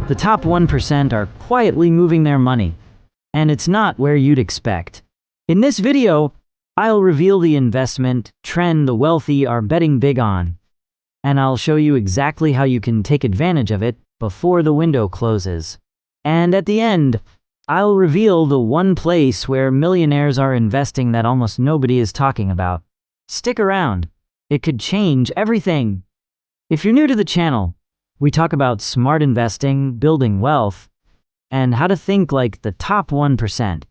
The top 1% are quietly moving their money, and it's not where you'd expect. In this video, I'll reveal the investment trend the wealthy are betting big on, and I'll show you exactly how you can take advantage of it before the window closes. And at the end, I'll reveal the one place where millionaires are investing that almost nobody is talking about. Stick around. It could change everything. If you're new to the channel, we talk about smart investing, building wealth, and how to think like the top 1%,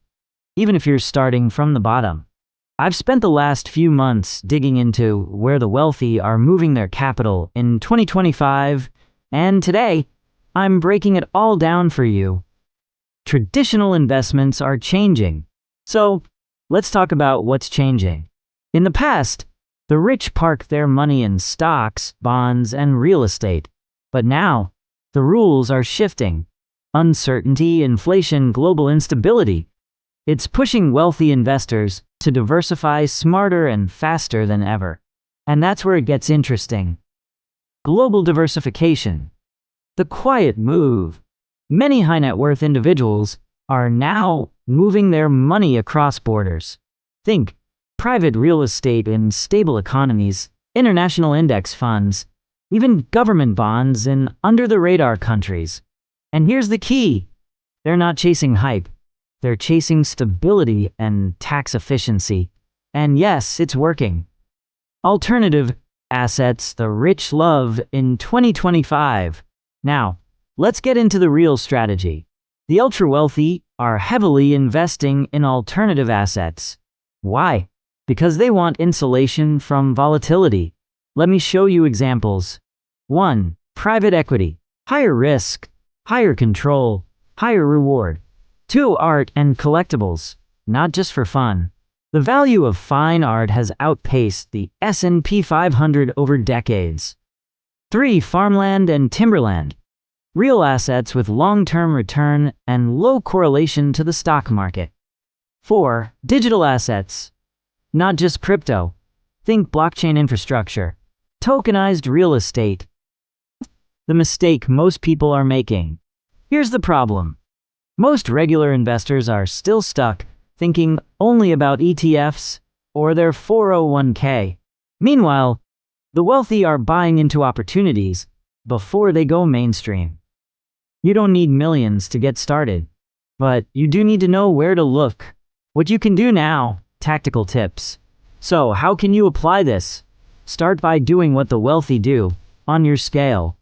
even if you're starting from the bottom. I've spent the last few months digging into where the wealthy are moving their capital in 2025, and today, I'm breaking it all down for you. Traditional investments are changing. So, let's talk about what's changing. In the past, the rich parked their money in stocks, bonds, and real estate. But now, the rules are shifting. Uncertainty, inflation, global instability. It's pushing wealthy investors to diversify smarter and faster than ever. And that's where it gets interesting. Global diversification. The quiet move. Many high net worth individuals are now moving their money across borders. Think private real estate in stable economies, international index funds, even government bonds in under-the-radar countries. And here's the key. They're not chasing hype. They're chasing stability and tax efficiency. And yes, it's working. Alternative assets the rich love in 2025. Now, let's get into the real strategy. The ultra-wealthy are heavily investing in alternative assets. Why? Because they want insulation from volatility. Let me show you examples. 1. Private equity. Higher risk, higher control, higher reward. 2. Art and collectibles. Not just for fun. The value of fine art has outpaced the S&P 500 over decades. 3. Farmland and timberland. Real assets with long-term return and low correlation to the stock market. 4. Digital assets. Not just crypto. Think blockchain infrastructure. Tokenized real estate. The mistake most people are making. Here's the problem. Most regular investors are still stuck thinking only about ETFs or their 401k. Meanwhile, the wealthy are buying into opportunities before they go mainstream. You don't need millions to get started, but you do need to know where to look. What you can do now, tactical tips. So how can you apply this? Start by doing what the wealthy do, on your scale.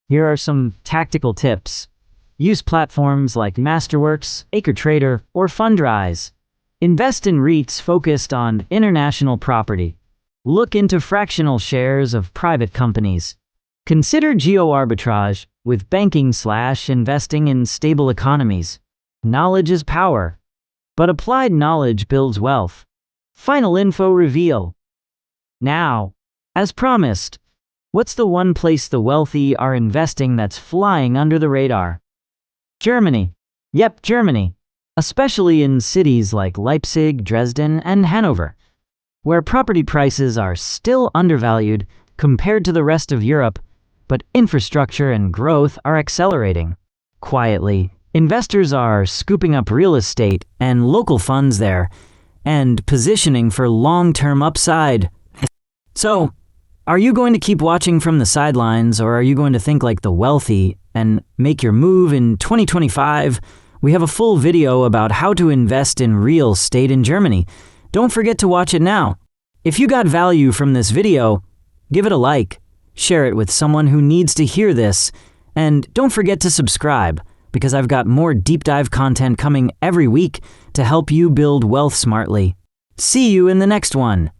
Here are some tactical tips. Use platforms like Masterworks, AcreTrader, or Fundrise. Invest in REITs focused on international property. Look into fractional shares of private companies. Consider geo-arbitrage with banking/investing in stable economies. Knowledge is power, but applied knowledge builds wealth. Final info reveal. Now, as promised, what's the one place the wealthy are investing that's flying under the radar? Germany. Yep, Germany. Especially in cities like Leipzig, Dresden, and Hanover, where property prices are still undervalued compared to the rest of Europe, but infrastructure and growth are accelerating. Quietly, investors are scooping up real estate and local funds there, and positioning for long-term upside. So, are you going to keep watching from the sidelines, or are you going to think like the wealthy and make your move in 2025? We have a full video about how to invest in real estate in Germany. Don't forget to watch it now. If you got value from this video, give it a like, share it with someone who needs to hear this, and don't forget to subscribe, because I've got more deep dive content coming every week to help you build wealth smartly. See you in the next one.